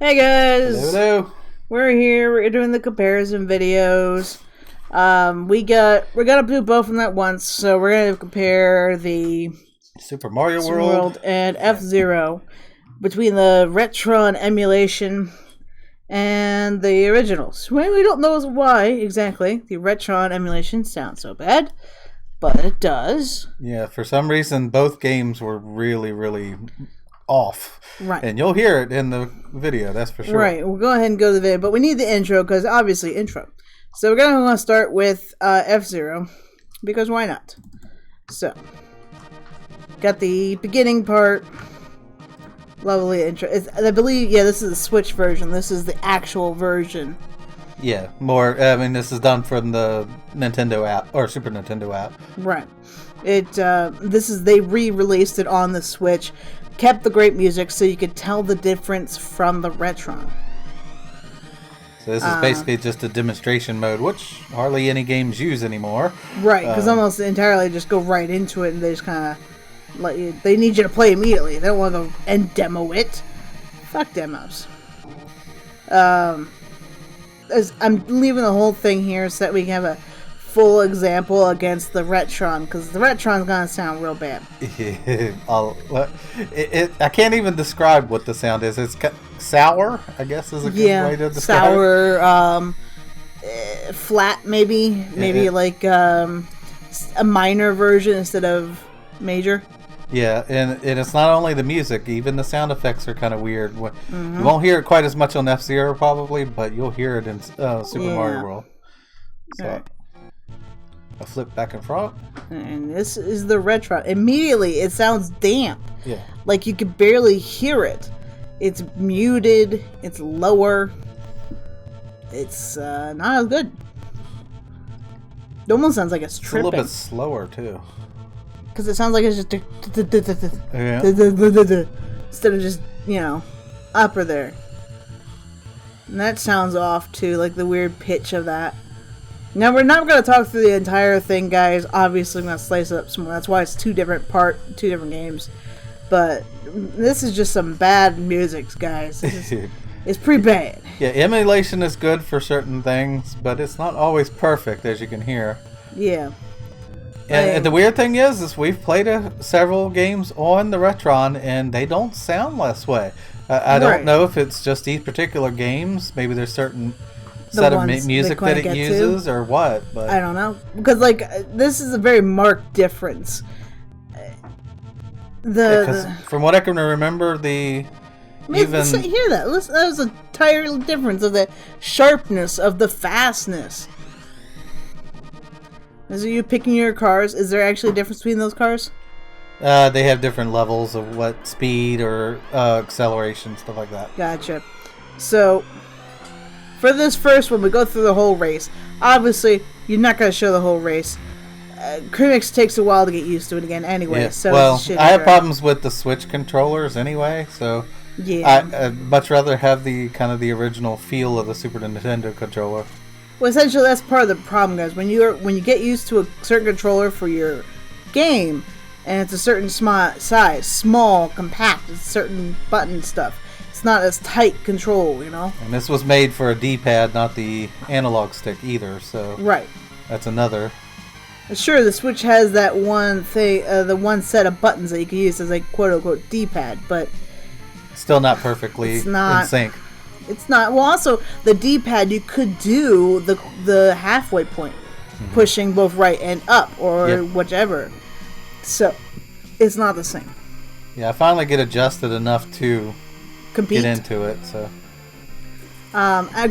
Hey guys, Hello. we're here. We're doing the comparison videos. We're gonna do both of them at once. So we're gonna compare the Super Mario Super World. World and FZero between the Retron emulation and the originals. Well, we don't know why exactly the Retron emulation sounds so bad, but it does. Yeah, for some reason both games were really off. Right. And you'll hear it in the video, that's for sure. Right, we'll go ahead and go to the video, but we need the intro because obviously intro. So we're going to want to start with FZero because why not? So, got the beginning part. Lovely intro. I believe, yeah, this is the Switch version. This is the actual version. Yeah, more, I mean, this is done from the Nintendo app, or Super Nintendo app. Right. They re-released it on the Switch. Kept the great music so you could tell the difference from the Retron. So this is basically just a demonstration mode, which hardly any games use anymore. Right, because almost entirely just go right into it and they just kind of let you... They need you to play immediately. They don't want to go and demo it. Fuck demos. I'm leaving the whole thing here so that we can have a full example against the Retron, because the Retron's gonna sound real bad. I can't even describe what the sound is. It's sour, I guess is a good way to describe sour, flat maybe like a minor version instead of major. Yeah, and it's not only the music, even the sound effects are kind of weird. You won't hear it quite as much on FZero probably, but you'll hear it in Super Mario World. So, right. A flip back and front. And this is the Retron. Immediately, it sounds damp. Yeah. Like you could barely hear it. It's muted. It's lower. It's not as good. It almost sounds like it's tripping. It's a little bit slower, too. Because it sounds like it's just... Yeah. Instead of just, upper there. And that sounds off, too. Like the weird pitch of that. Now, we're not going to talk through the entire thing, guys. Obviously, I'm going to slice it up some more. That's why it's two different games. But this is just some bad music, guys. It's pretty bad. Yeah, emulation is good for certain things, but it's not always perfect, as you can hear. Yeah. And the weird thing is we've played several games on the Retron, and they don't sound this way. I don't know if it's just these particular games. Maybe there's certain set of music that it uses or what, but I don't know, because this is a very marked difference. From what I can remember, hear that. Listen, that was a entirely difference of the sharpness of the fastness. Is you picking your cars? Is there actually a difference between those cars? They have different levels of what speed or acceleration, stuff like that. Gotcha. So, for this first one, we go through the whole race. Obviously, you're not going to show the whole race. Crimmix takes a while to get used to it again anyway. Yeah. So well, I have problems with the Switch controllers anyway, so yeah. I'd much rather have the kind of the original feel of the Super Nintendo controller. Well, essentially, that's part of the problem, guys. When you get used to a certain controller for your game, and it's a certain size, small, compact, it's certain button stuff. It's not as tight control, And this was made for a D-pad, not the analog stick either, so right. That's another. Sure, the Switch has that one thing, the one set of buttons that you can use as a quote-unquote D-pad, but still not perfectly in sync. It's not. Well, also, the D-pad, you could do the halfway point, pushing both right and up, or whichever. So, it's not the same. Yeah, I finally get adjusted enough to compete. Get into it, so.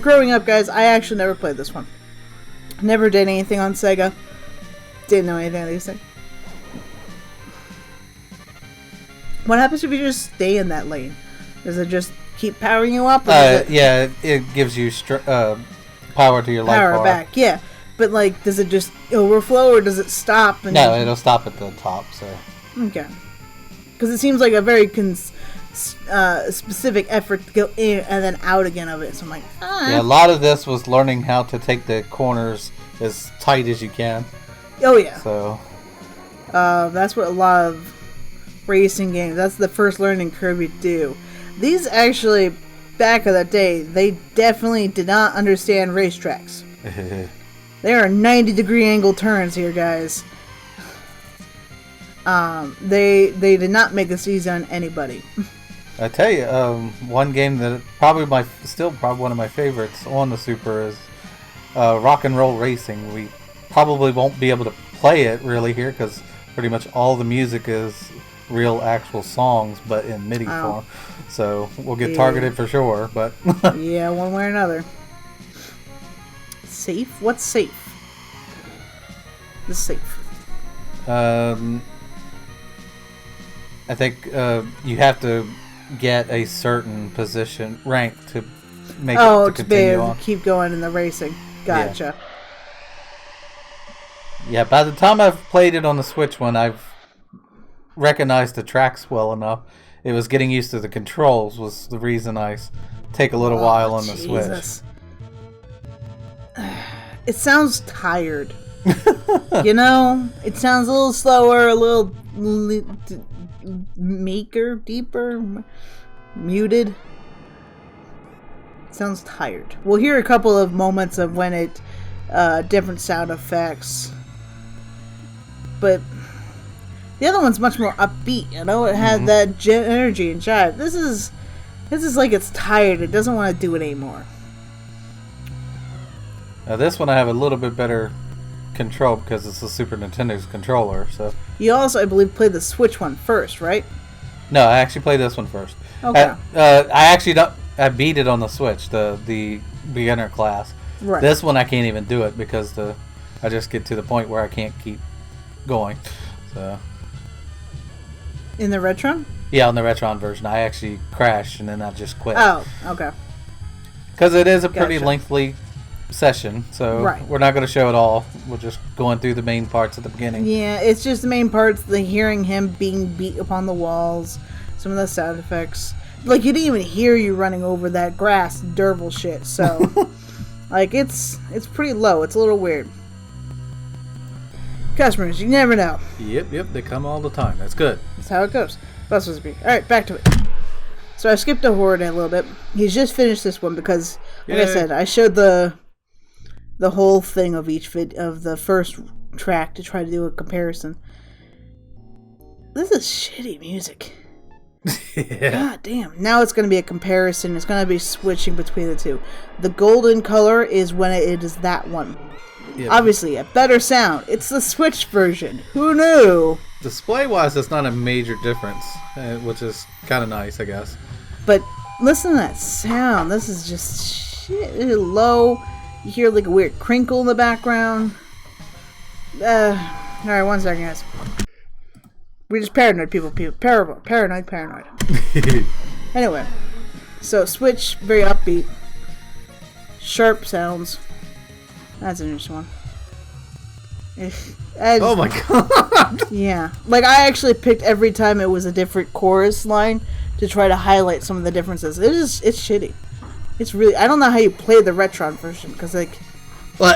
Growing up, guys, I actually never played this one. Never did anything on Sega. Didn't know anything of these things. What happens if you just stay in that lane? Does it just keep powering you up? Yeah, it gives you power to your life bar. Power back, yeah. But, does it just overflow or does it stop? No, it'll stop at the top, so. Okay. Because it seems like a very specific effort to go in and then out again of it. So I'm like, Yeah, a lot of this was learning how to take the corners as tight as you can. Oh, yeah. So. That's what a lot of racing games, that's the first learning curve you do. These actually back of the day, they definitely did not understand racetracks. There are 90-degree angle turns here, guys. They did not make this easy on anybody. I tell you, one game that still probably one of my favorites on the Super is Rock and Roll Racing. We probably won't be able to play it really here because pretty much all the music is real actual songs, but in MIDI form. So we'll get targeted for sure. But yeah, one way or another. Safe? What's safe? The safe. I think you have to get a certain position rank to make it to continue on. Keep going in the racing. Gotcha. Yeah, by the time I've played it on the Switch one, I've recognized the tracks well enough. It was getting used to the controls was the reason I take a little while on the Switch. It sounds tired. You know? It sounds a little slower, a little meeker, deeper, muted. It sounds tired. We'll hear a couple of moments of when it different sound effects, but the other one's much more upbeat. You know, it had that energy and jive. This is like it's tired. It doesn't want to do it anymore. Now this one I have a little bit better control because it's a Super Nintendo's controller. So you also, I believe, played the Switch one first, right? No, I actually played this one first. Okay. I beat it on the Switch, the beginner class. Right. This one I can't even do it because I just get to the point where I can't keep going. So. In the Retron? Yeah, on the Retron version, I actually crashed and then I just quit. Oh, okay. Because it is a pretty lengthy session, so we're not going to show it all. We're just going through the main parts at the beginning. Yeah, it's just the main parts, the hearing him being beat upon the walls, some of the sound effects. Like, you didn't even hear you running over that grass, durable shit, so... like, it's pretty low. It's a little weird. Customers, you never know. Yep, they come all the time. That's good. That's how it goes. That's supposed to be. Alright, back to it. So I skipped a Horde a little bit. He's just finished this one because, like I said, I showed the whole thing of each of the first track to try to do a comparison. This is shitty music. Yeah. God damn. Now it's going to be a comparison. It's going to be switching between the two. The golden color is when it is that one. Yeah. Obviously, a better sound. It's the Switch version. Who knew? Display-wise, that's not a major difference, which is kind of nice, I guess. But listen to that sound. This is just shit. It's low. You hear like a weird crinkle in the background. Alright, 1 second, guys. We're just paranoid people. Paranoid. Anyway. So, Switch, very upbeat. Sharp sounds. That's an interesting one. Oh my god! Yeah. Like, I actually picked every time it was a different chorus line to try to highlight some of the differences. It's shitty. It's really... I don't know how you play the Retron version, because, like... Well,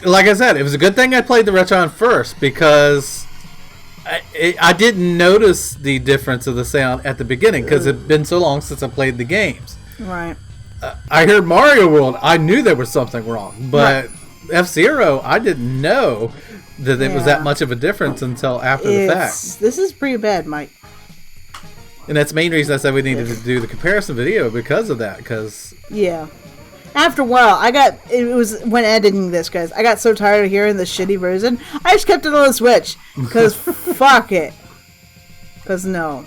like I said, it was a good thing I played the Retron first, because I didn't notice the difference of the sound at the beginning, because it had been so long since I played the games. Right. I heard Mario World, I knew there was something wrong, but FZero, I didn't know that it was that much of a difference until after the fact. This is pretty bad, Mike. And that's the main reason I said we needed to do the comparison video because of that, because... Yeah. After a while, it was when editing this, guys, I got so tired of hearing the shitty version, I just kept it on the Switch, because fuck it. Because no.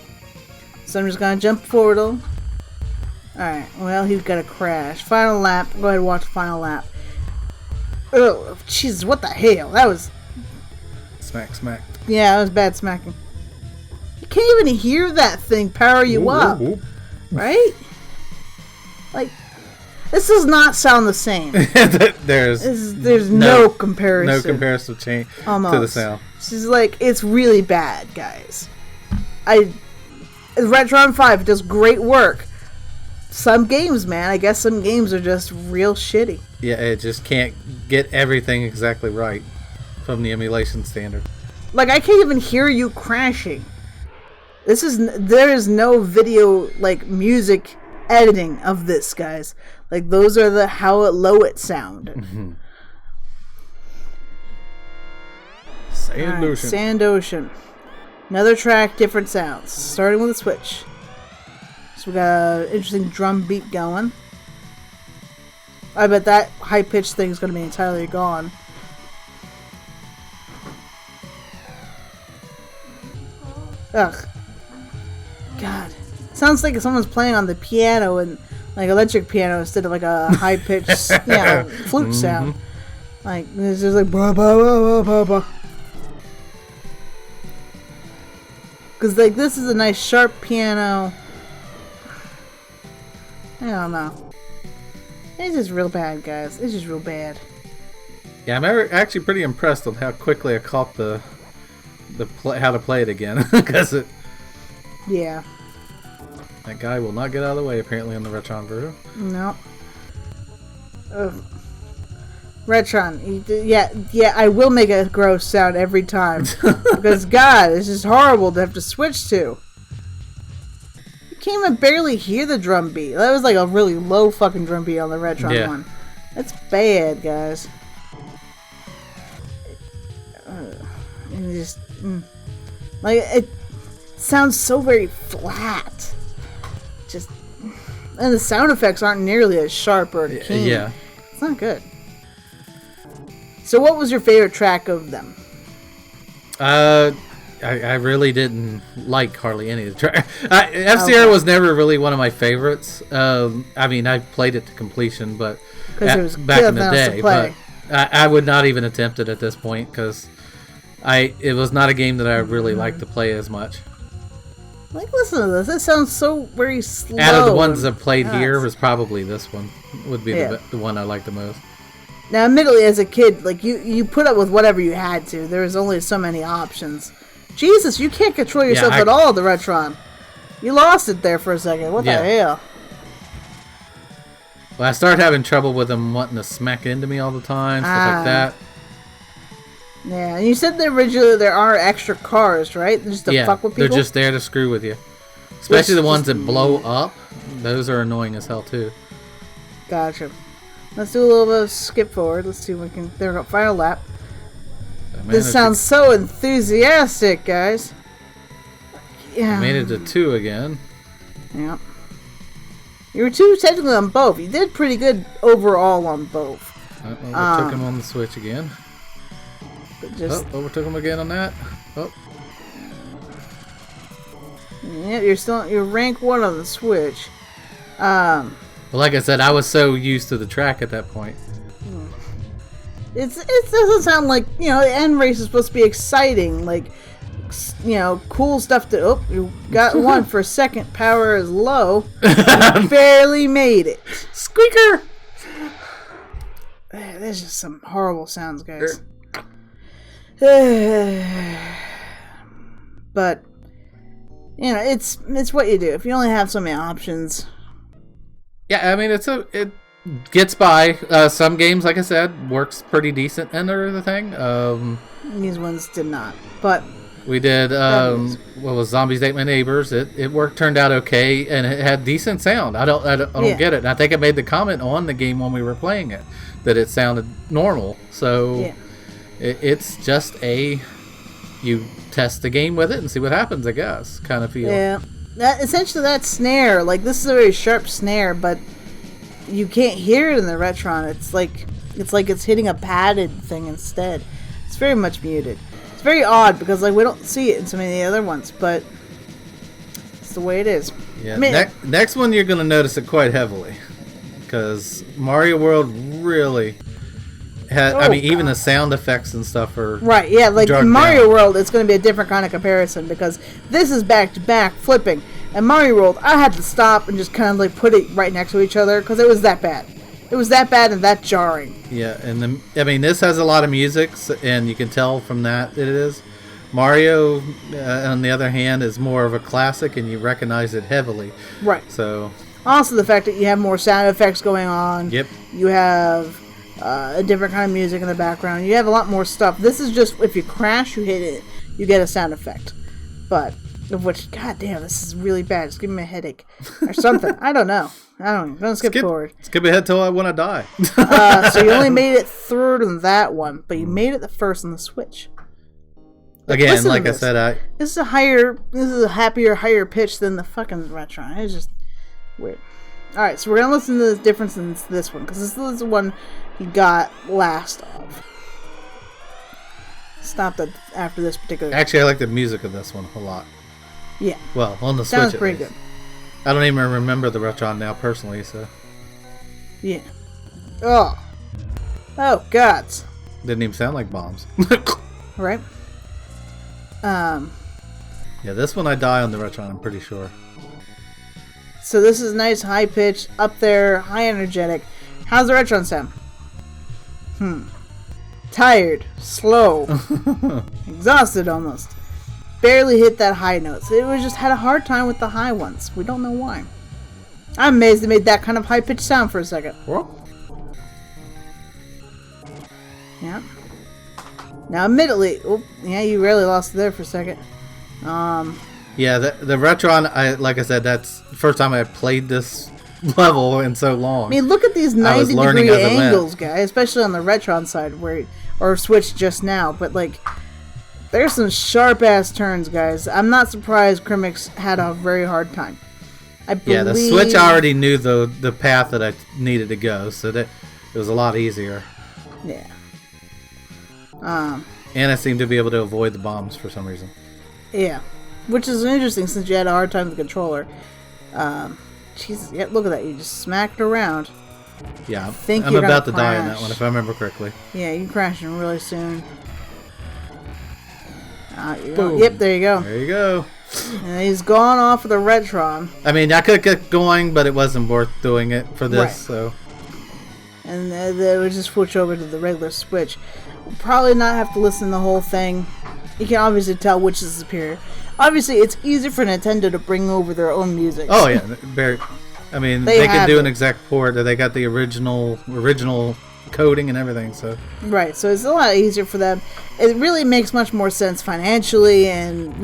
So I'm just gonna jump forward. Alright, well, he's got a crash. Final lap. Go ahead and watch the final lap. Oh, Jesus, what the hell? That was... Smack. Yeah, that was bad smacking. You can't even hear that thing power you up. Right? Like, this does not sound the same. There's no comparison. No comparison change to the sound. This is like, it's really bad, guys. Retron5 does great work. Some games, man, I guess some games are just real shitty. Yeah, it just can't get everything exactly right from the emulation standard. Like, I can't even hear you crashing. There is no video, like, music editing of this, guys. Like, those are the how low it sounded. Mm-hmm. Sand Ocean. Sand Ocean. Another track, different sounds. Starting with a switch. So we got an interesting drum beat going. I bet that high-pitched thing is going to be entirely gone. Ugh. God. Sounds like someone's playing on the piano and like electric piano instead of like a high-pitched flute sound. Like, it's just like ba ba ba ba ba. Because like this is a nice sharp piano. I don't know. It's just real bad, guys. It's just real bad. Yeah, I'm actually pretty impressed with how quickly I caught how to play it again. Because yeah. That guy will not get out of the way apparently on the Retron version. No. Ugh. Retron, yeah, I will make a gross sound every time. Because, God, it's just horrible to have to switch to. You can't even barely hear the drum beat. That was like a really low fucking drum beat on the Retron one. That's bad, guys. And just, like, it sounds so very flat. Just, and the sound effects aren't nearly as sharp or keen. Yeah. It's not good. So what was your favorite track of them? I really didn't like hardly any of the tracks. FZero was never really one of my favorites. I mean, I played it to completion, but it was back in the day. But I would not even attempt it at this point because it was not a game that I really liked to play as much. Like, listen to this. It sounds so very slow. Out of the ones I've played here, was probably this one would be the one I liked the most. Now, admittedly, as a kid, like you put up with whatever you had to. There was only so many options. Jesus, you can't control yourself at all, the Retron. You lost it there for a second. What the hell? Well, I started having trouble with them wanting to smack into me all the time, stuff like that. Yeah, and you said that originally there are extra cars, right? Just to fuck with people? They're just there to screw with you. Especially the ones that blow up. Those are annoying as hell, too. Gotcha. Let's do a little bit of skip forward. Let's see if we can... There we go. Final lap. This sounds so enthusiastic, guys. Yeah. Made it to 2 again. Yeah. You were 2 technically on both. You did pretty good overall on both. Overtook him on the Switch again. Overtook him again on that. Oh. Yeah, you're rank 1 on the Switch. Well, like I said, I was so used to the track at that point. It doesn't sound like, the end race is supposed to be exciting, like, cool stuff to... Oh, you got one for a second. Power is low. You barely made it. Squeaker! There's just some horrible sounds, guys. But, it's what you do. If you only have so many options... Yeah, I mean, it gets by. Some games, like I said, works pretty decent and everything. These ones did not, but we did. What was Zombies Ate My Neighbors? It turned out okay, and it had decent sound. I don't get it. And I think I made the comment on the game when we were playing it that it sounded normal. So it's just you test the game with it and see what happens. I guess kind of feel. Yeah. That snare, like, this is a very sharp snare, but you can't hear it in the Retron. It's like it's hitting a padded thing instead. It's very much muted. It's very odd because, like, we don't see it in so many of the other ones, but it's the way it is. Yeah. Next one you're gonna notice it quite heavily because Mario World really had. I mean, even the sound effects and stuff are right. Yeah, like in Mario World, it's going to be a different kind of comparison because this is back to back flipping, and Mario World, I had to stop and just kind of like put it right next to each other because it was that bad. It was that bad and that jarring. Yeah, and this has a lot of music, and you can tell from that it is. Mario, on the other hand, is more of a classic, and you recognize it heavily. Right. So. Also, the fact that you have more sound effects going on. Yep. You have a different kind of music in the background. You have a lot more stuff. This is just, if you crash, you hit it, you get a sound effect. But Of which, goddamn, this is really bad. It's giving me a headache or something. I don't know. Don't skip forward. Skip ahead till when I die. So you only made it third on that one, but you made it the first on the Switch. Again, like I said, this is a happier, higher pitch than the fucking Retron. It's just weird. All right, so we're gonna listen to the difference in this one because this is the one you got last of. Stopped after this particular. Actually, I like the music of this one a lot. Yeah. Well, on the Switch. Sounds pretty good. I don't even remember the Retron now personally, so. Yeah. Oh. Oh, gods. Didn't even sound like bombs. Right. Yeah, this one I die on the Retron, I'm pretty sure. So this is nice, high pitch, up there, high energetic. How's the Retron sound? Tired, slow, exhausted almost. Barely hit that high notes. It was just had a hard time with the high ones. We don't know why. I'm amazed they made that kind of high pitched sound for a second. What? Yeah. Now, admittedly, you really lost it there for a second. Yeah, the Retron, like I said, that's the first time I played this level in so long. I mean, look at these 90-degree angles, guys, especially on the Retron side, or Switch just now. But like, there's some sharp-ass turns, guys. I'm not surprised Crimix had a very hard time. Yeah, the Switch already knew the path that I needed to go, so that it was a lot easier. Yeah. And I seemed to be able to avoid the bombs for some reason. Yeah. Which is interesting since you had a hard time with the controller. Jesus, yeah, look at that. You just smacked around. Yeah, I'm about to die in that one if I remember correctly. Yeah, you're crashing really soon. Yep, there you go. There you go. And he's gone off with the Retron. I mean, I could get going, but it wasn't worth doing it for this, right. So. And they would just switch over to the regular Switch. Probably not have to listen to the whole thing. You can obviously tell which is superior. Obviously, it's easier for Nintendo to bring over their own music. Oh yeah, I mean, they can do an exact port. They got the original coding and everything. So right, so it's a lot easier for them. It really makes much more sense financially, and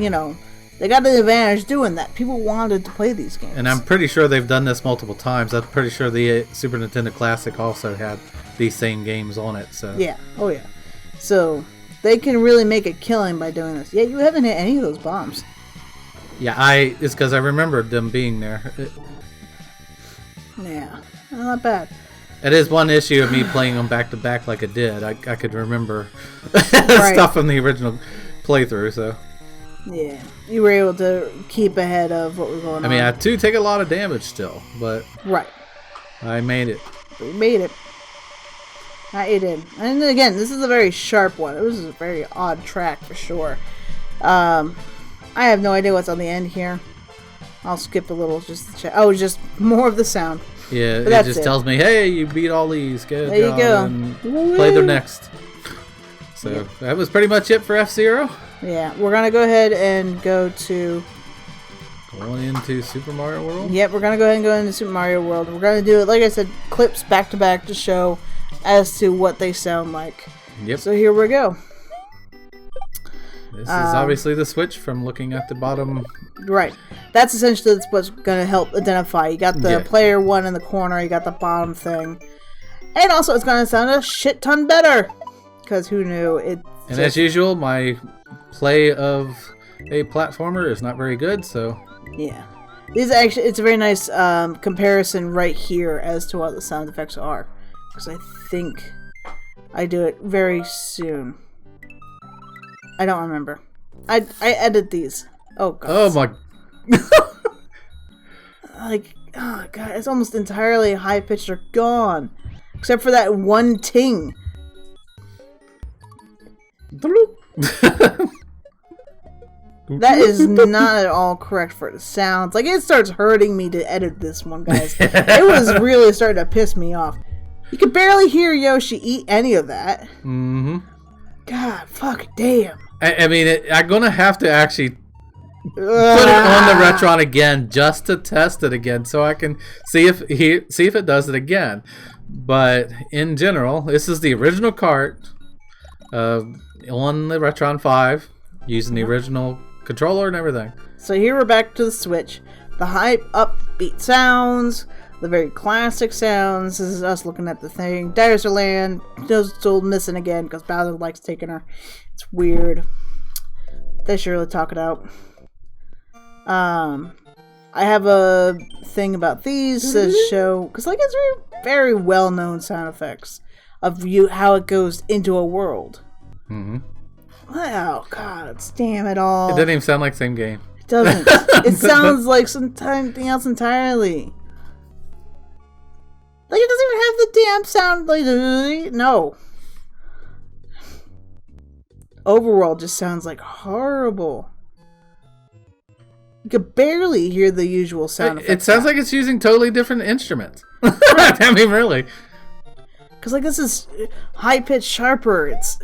they got the advantage doing that. People wanted to play these games, and I'm pretty sure they've done this multiple times. I'm pretty sure the Super Nintendo Classic also had these same games on it. So yeah, oh yeah, so. They can really make a killing by doing this. Yeah, you haven't hit any of those bombs. Yeah, it's because I remembered them being there. Yeah, not bad. It is one issue of me playing them back to back like I did. I could remember stuff from the original playthrough, so. Yeah, you were able to keep ahead of what was going on. I mean, I do take a lot of damage still, but. Right. I made it. We made it. You did. And again, this is a very sharp one. It was a very odd track for sure. I have no idea what's on the end here. I'll skip a little just to check. Oh, just more of the sound. Yeah, it just tells me, hey, you beat all these. Good there job. You go. And play their next. So that was pretty much it for FZero. Yeah, we're going to go ahead and go to... Going into Super Mario World? Yep, we're going to go ahead and go into Super Mario World. We're going to do it, like I said, clips back to back to show as to what they sound like. Yep. So here we go. This is obviously the Switch from looking at the bottom. Right. That's essentially what's going to help identify. You got the player one in the corner. You got the bottom thing. And also it's going to sound a shit ton better. Because who knew? And as usual, my play of a platformer is not very good, so... Yeah. It's a very nice comparison right here as to what the sound effects are. Because I think I do it very soon. I don't remember. I edit these. Oh god. Oh my. Like, oh god, it's almost entirely high pitched or gone, except for that one ting. That is not at all correct for it sounds. Like, it starts hurting me to edit this one, guys. It was really starting to piss me off. You could barely hear Yoshi eat any of that. Mm-hmm. God, fuck, damn. I mean, I'm going to have to actually put it on the Retron again just to test it again so I can see if it does it again. But in general, this is the original cart on the Retron 5 using the original controller and everything. So here we're back to the Switch. The hype, upbeat sounds, the very classic sounds. This is us looking at the thing. Dinosaur Land. Toadstool missing again because Bowser likes taking her. It's weird. They should really talk it out. I have a thing about these to show, because like it's very well-known sound effects of how it goes into a world. Mm-hmm. Oh God, damn it all! It doesn't even sound like the same game. It doesn't. It sounds like something else entirely. Like it doesn't even have the damn sound. Like no. Overworld just sounds like horrible. You could barely hear the usual sound effects. It sounds like it's using totally different instruments. I mean, really. Because, like, this is high-pitched, sharper. It's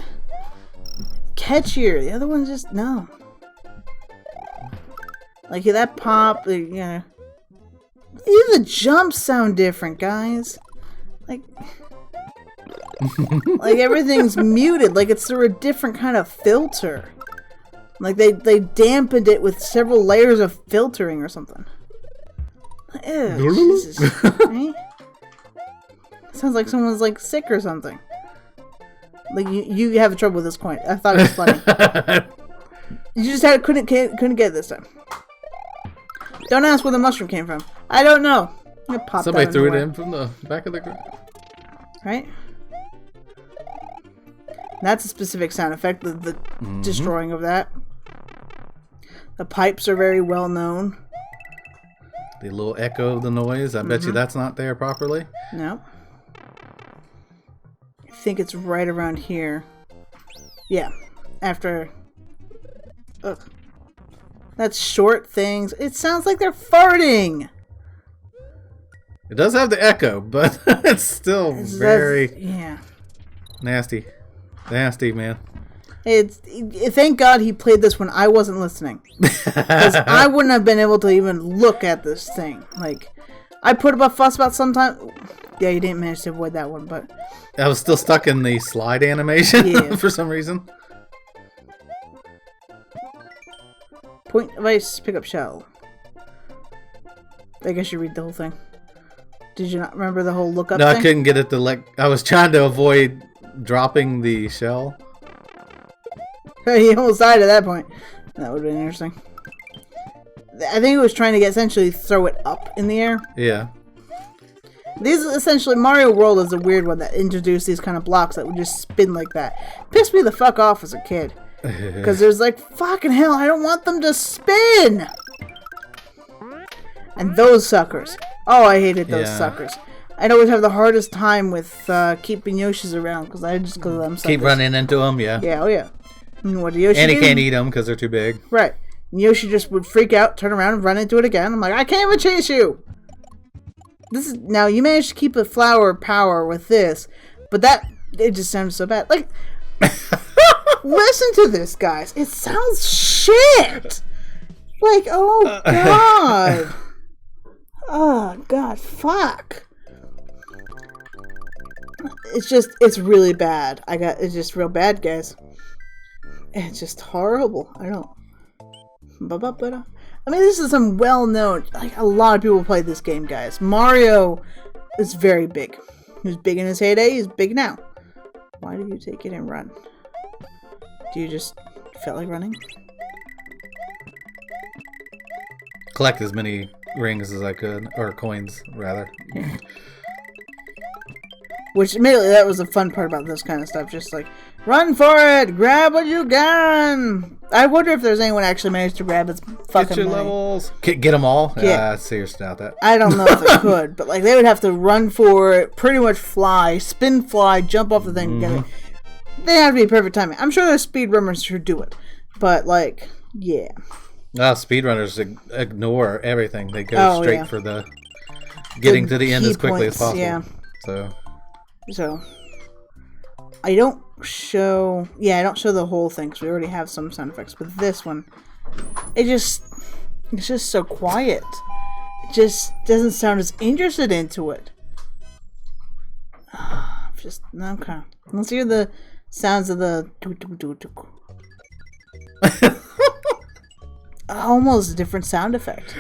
catchier. The other one's just, no. Like, that pop, yeah. Even the jumps sound different, guys. Like, like everything's muted. Like, it's through a different kind of filter. Like, they dampened it with several layers of filtering or something. Ew, Jesus. Right? Sounds like someone's, like, sick or something. Like, you have trouble with this coin. I thought it was funny. You just couldn't get it this time. Don't ask where the mushroom came from. I don't know. Somebody threw it in from the back of the ground. Right? That's a specific sound effect, the destroying of that. The pipes are very well known. The little echo of the noise, I bet you that's not there properly. No. I think it's right around here. Yeah. After... Ugh. That's short things. It sounds like they're farting! It does have the echo, but it's still very... Yeah. Nasty. Nasty, man. Thank God he played this when I wasn't listening. Because I wouldn't have been able to even look at this thing. Like, I put up a fuss about sometimes. Yeah, you didn't manage to avoid that one, but... I was still stuck in the slide animation for some reason. Point device, pick up shell. I guess you read the whole thing. Did you not remember the whole look up thing? No, I couldn't get it to I was trying to avoid dropping the shell. He almost died at that point. That would have been interesting. I think it was trying to essentially throw it up in the air. Yeah. These essentially, Mario World is a weird one that introduced these kind of blocks that would just spin like that. Pissed me the fuck off as a kid. Because there's like, fucking hell, I don't want them to spin! And those suckers. Oh, I hated those suckers. I'd always have the hardest time with keeping Yoshis around because of them suckers. Keep running into them, yeah. Yeah, oh yeah. And what do Yoshi And he do? can't eat them because they're too big. Right. And Yoshi just would freak out, turn around, and run into it again. I'm like, I can't even chase you! Now, you managed to keep a flower power with this, but it just sounded so bad. Like, listen to this, guys. It sounds shit! Like, oh, God. Oh, God, fuck. It's really bad. It's just real bad, guys. It's just horrible. I don't. I mean, this is some well-known. Like, a lot of people play this game, guys. Mario is very big. He was big in his heyday. He's big now. Why do you take it and run? Do you just feel like running? Collect as many rings as I could, or coins rather. Yeah. Which immediately, that was the fun part about this kind of stuff. Just like, run for it! Grab what you can! I wonder if there's anyone actually managed to grab its fucking Get your money. levels. Get them all? Yeah. I seriously doubt that. I don't know if they could, but like they would have to run for it, pretty much fly, spin, fly, jump off the thing. They have to be perfect timing. I'm sure there's speedrunners who do it, but like, yeah. Speedrunners ignore everything. They go straight for the getting to the end as quickly as possible. Yeah. So I don't show the whole thing because we already have some sound effects. But this one, it's just so quiet. It just doesn't sound as interested into it. Just okay. Let's hear the sounds of the. almost a different sound effect.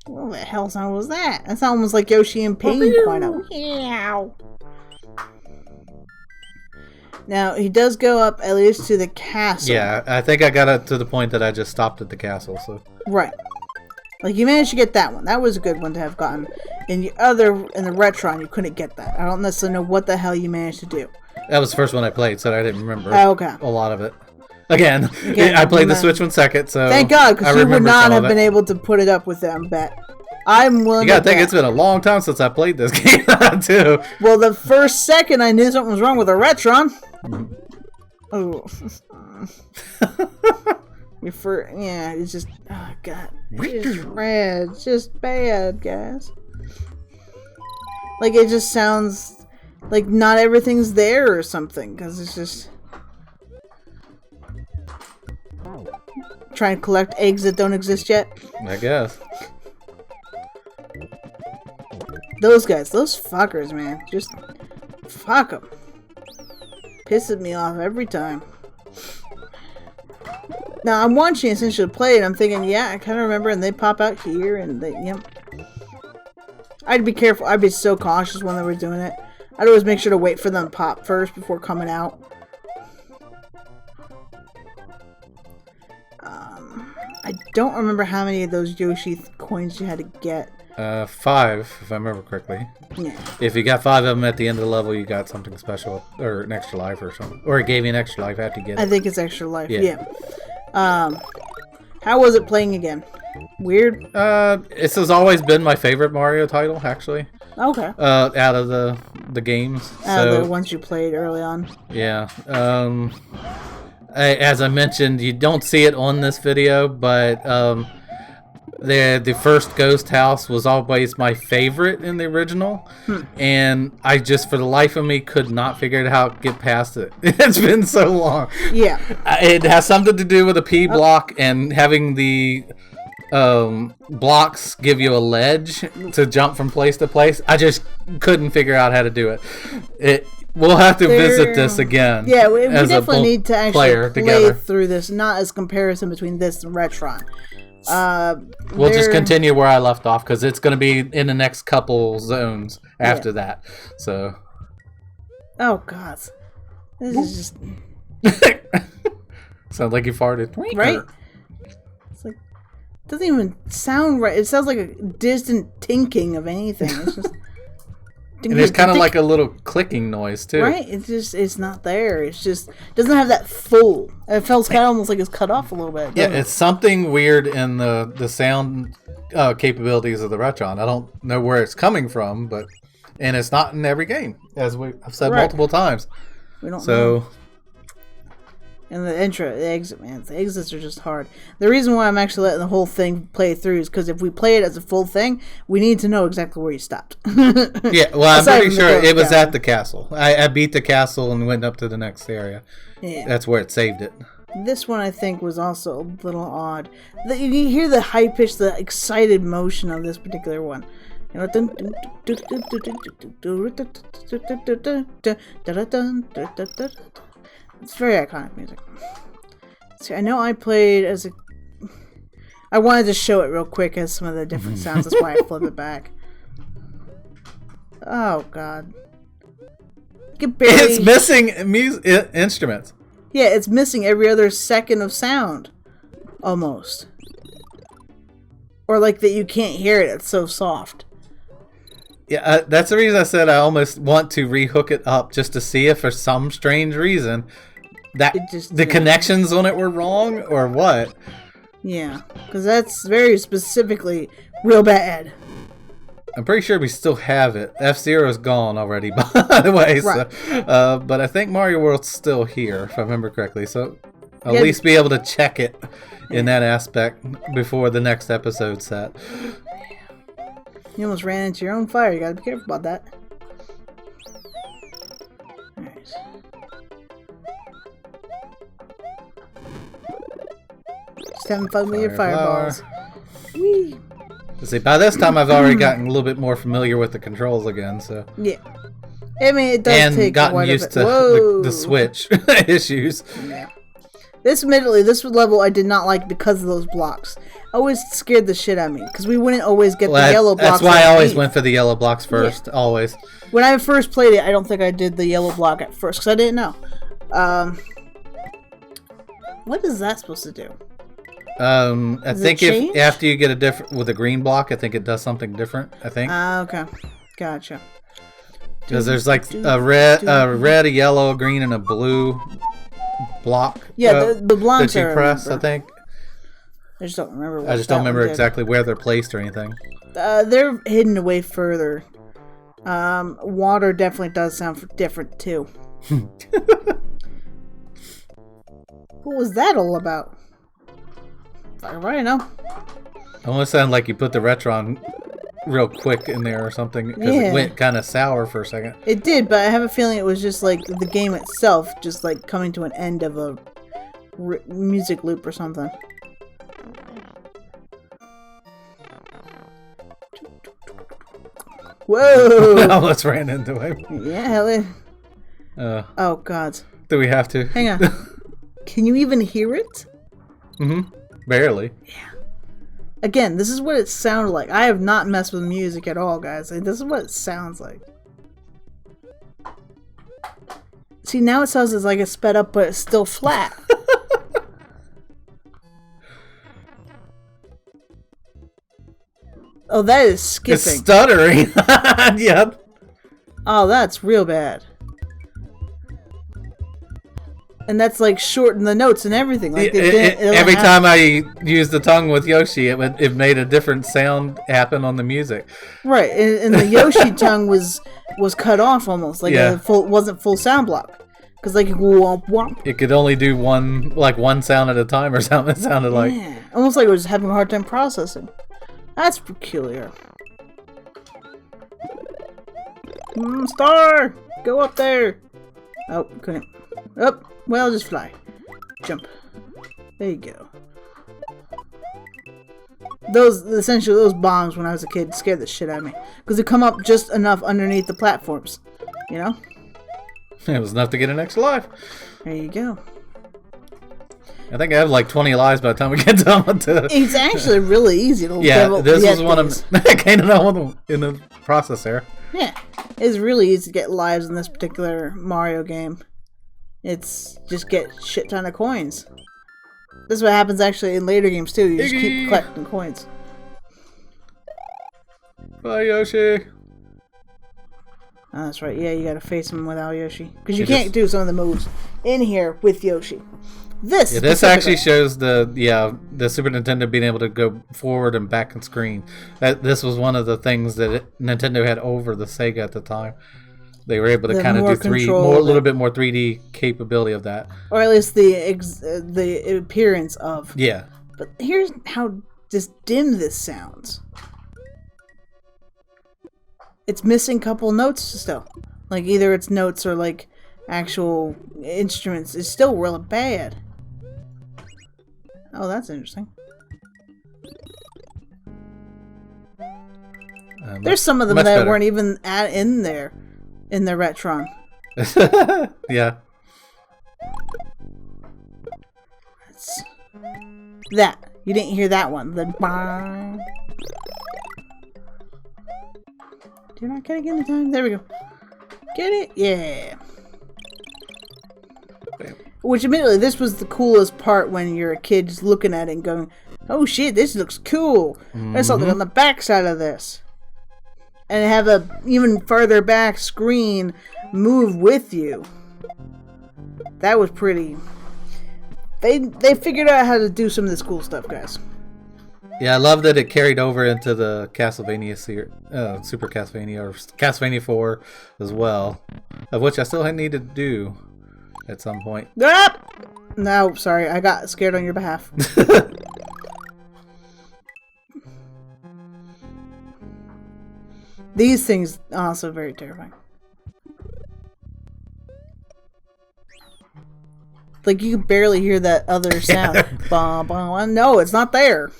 What the hell sound was that? That sound almost like Yoshi in pain. Quite a meow. Now, he does go up at least to the castle. Yeah, I think I got it to the point that I just stopped at the castle. So right. Like, you managed to get that one. That was a good one to have gotten. In the Retron, you couldn't get that. I don't necessarily know what the hell you managed to do. That was the first one I played, so I didn't remember a lot of it. Again, I played the Switch one second, so thank God, because you would not have been able to put it up with them, bet. I'm willing to think it's been a long time since I played this game, too. Well, the first second I knew something was wrong with a Retron. Oh. It's just, oh God. It's just red. It's just bad, guys. Like, it just sounds like not everything's there or something, because it's just trying to collect eggs that don't exist yet. I guess. Those guys, those fuckers, man. Just fuck them. Pisses me off every time. Now, I'm watching essentially play it. I'm thinking, yeah, I kind of remember, and they pop out here, and they, yep. I'd be careful. I'd be so cautious when they were doing it. I'd always make sure to wait for them to pop first before coming out. I don't remember how many of those Yoshi coins you had to get. 5, if I remember correctly. Yeah. If you got 5 of them at the end of the level, you got something special, or an extra life or something. Or it gave you an extra life after you get it. I think it's extra life, yeah. How was it playing again? Weird? This has always been my favorite Mario title, actually. Okay. Out of the games. Out of the ones you played early on. Yeah. As I mentioned, you don't see it on this video, but the first Ghost House was always my favorite in the original, and I just, for the life of me, could not figure out how to get past it. It's been so long. Yeah. It has something to do with a P block and having the blocks give you a ledge to jump from place to place. I just couldn't figure out how to do it. We'll have to visit this again. Yeah, we definitely need to actually play through this, not as comparison between this and Retron. We'll just continue where I left off, because it's going to be in the next couple zones after that. So. Oh God, this is just. Sounds like you farted. Right. It's like, it doesn't even sound right. It sounds like a distant tinking of anything. It's just. And there's kind of like a little clicking noise too. Right. It's not there. It's just doesn't have that full. It feels kind of almost like it's cut off a little bit. Yeah, it's something weird in the sound capabilities of the Retron. I don't know where it's coming from, and it's not in every game, as I've said multiple times. We don't know. And the exit, man. The exits are just hard. The reason why I'm actually letting the whole thing play through is because if we play it as a full thing, we need to know exactly where you stopped. Yeah, well, I'm pretty sure it was at the castle. I beat the castle and went up to the next area. Yeah. That's where it saved it. This one, I think, was also a little odd. You hear the high pitch, the excited motion of this particular one. You know, it's very iconic music. See, I know I played as a... I wanted to show it real quick as some of the different sounds. That's why I flip it back. Oh, God. It's missing instruments. Yeah, it's missing every other second of sound. Almost. Or like that you can't hear it. It's so soft. Yeah, that's the reason I said I almost want to rehook it up just to see if for some strange reason that the connections on it were wrong or what. Yeah, because that's very specifically real bad. I'm pretty sure we still have it. FZero is gone already, by the way. Right. So, but I think Mario World's still here, if I remember correctly. So I'll at least be able to check it in that aspect before the next episode's set. You almost ran into your own fire. You gotta be careful about that. Alright. Just having fun with your fireballs. Whee! See, by this time I've already gotten a little bit more familiar with the controls again, so. Yeah. I mean, it does take gotten used to the Switch issues. Yeah. This, admittedly, this level I did not like because of those blocks. Always scared the shit out of me because we wouldn't always get the yellow blocks. That's why I always went for the yellow blocks first. Yeah. Always. When I first played it, I don't think I did the yellow block at first because I didn't know. What is that supposed to do? I think if after you get a different with a green block, I think it does something different. I think. Okay, gotcha. Because there's like a red, a yellow, a green, and a blue block. Yeah, the blocks that you press. I think. I just don't remember. I just don't remember exactly where they're placed or anything. They're hidden away further. Water definitely does sound different too. What was that all about? I don't know. Almost sounded like you put the Retron real quick in there or something because it went kind of sour for a second. It did, but I have a feeling it was just like the game itself, just like coming to an end of a music loop or something. Whoa! I almost ran into him. Yeah. Oh God. Do we have to? Hang on. Can you even hear it? Mm-hmm. Barely. Yeah. Again, this is what it sounded like. I have not messed with music at all, guys. This is what it sounds like. See, now it sounds like it's sped up, but it's still flat. Oh, that is skipping. It's stuttering. Yep. Oh, that's real bad. And that's like shorten the notes and everything. Like every time I used the tongue with Yoshi, it made a different sound happen on the music. Right, and the Yoshi tongue was cut off almost, like it wasn't full sound block, because like womp womp. It could only do one sound at a time or something. It sounded like almost like it was having a hard time processing. That's peculiar. Star, go up there. Oh, couldn't. Up. Well, just fly. Jump. There you go. Essentially those bombs when I was a kid scared the shit out of me. Because they come up just enough underneath the platforms. You know? It was enough to get an extra life. There you go. I think I have like 20 lives by the time we get done with it. It's actually really easy to this was one of in the process there. Yeah. It's really easy to get lives in this particular Mario game. It's just get shit ton of coins. This is what happens actually in later games too. You just keep collecting coins. Bye, Yoshi. Oh, that's right. Yeah, you gotta face him without Yoshi. Because you can't do some of the moves in here with Yoshi. This actually shows the Super Nintendo being able to go forward and back on screen. This was one of the things that Nintendo had over the Sega at the time. They were able to kind of do a little bit more 3D capability of that, or at least the appearance of. Yeah. But here's how just dim this sounds. It's missing a couple notes still. Like either it's notes or like actual instruments. It's still real bad. Oh, that's interesting. There's some of them that weren't even in there. In the Retron. Yeah. That. You didn't hear that one. The bang. Did I get it in time? There we go. Get it? Yeah. Which, admittedly, this was the coolest part when you're a kid just looking at it and going, oh shit, this looks cool. There's something on the back side of this. And have a even further back screen move with you. That was pretty. They figured out how to do some of this cool stuff, guys. Yeah, I love that it carried over into the Castlevania Super Castlevania or Castlevania 4 as well, of which I still need to do at some point. Ah! No, sorry, I got scared on your behalf. These things are also very terrifying. Like you can barely hear that other sound. Bah, bah. No, it's not there.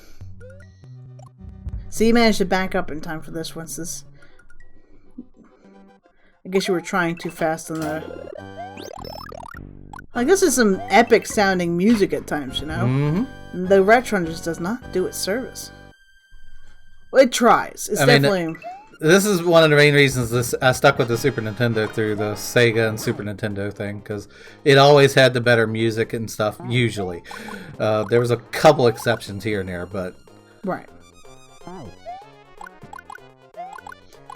So you managed to back up in time for this once this. I guess you were trying too fast on the. I guess it's some epic sounding music at times, you know? Mm-hmm. The Retron just does not do its service. Well, it tries. It's definitely... This is one of the main reasons I stuck with the Super Nintendo through the Sega and Super Nintendo thing, because it always had the better music and stuff, usually. There was a couple exceptions here and there, but... Right.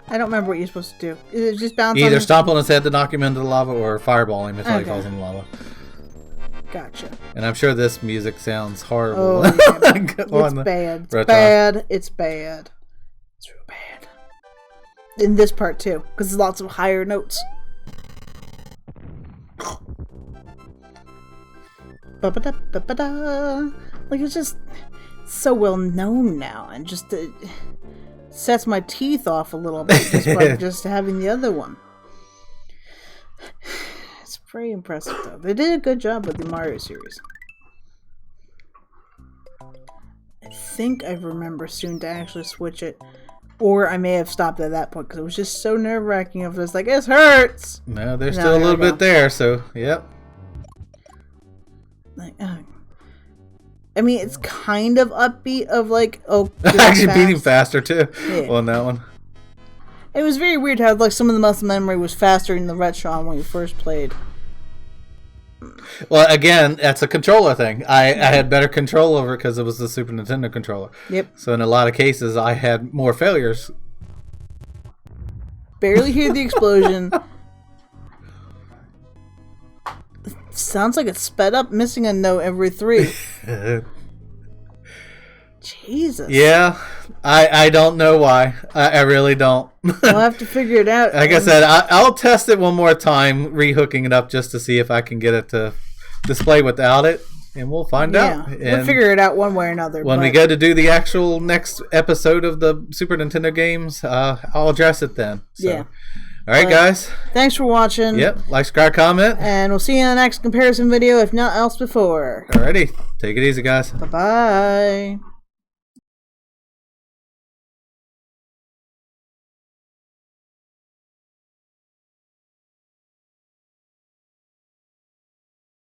I don't remember what you're supposed to do. Is it just bounce Either stomp on his head to knock him into the lava, or fireball him until he falls in the lava. Gotcha. And I'm sure this music sounds horrible. Oh, yeah. It's bad. It's bad. It's bad. It's real bad. In this part, too, because there's lots of higher notes. Ba-ba-da-ba-ba-da. Like, it's just so well known now, and just... sets my teeth off a little bit just by just having the other one. It's pretty impressive, though. They did a good job with the Mario series. I think I remember soon to actually switch it. Or I may have stopped at that point because it was just so nerve-wracking. I was like, it hurts! No, there's still a little bit there, so, yep. Like, I mean, it's kind of upbeat of like, oh, actually beating faster too on that one. It was very weird how like some of the muscle memory was faster in the Retron when you first played. Well, again, that's a controller thing. I had better control over it because it was the Super Nintendo controller. Yep. So in a lot of cases, I had more failures. Barely hear the explosion. Sounds like it's sped up, missing a note every 3. Jesus. Yeah, I don't know why. I really don't. I'll have to figure it out. Like I said, I'll test it one more time, rehooking it up just to see if I can get it to display without it, and we'll find out. And we'll figure it out one way or another. When we go to do the actual next episode of the Super Nintendo games, I'll address it then. So. Yeah. All right, guys. Thanks for watching. Yep. Like, subscribe, comment. And we'll see you in the next comparison video, if not else before. Alrighty. Take it easy, guys. Bye-bye.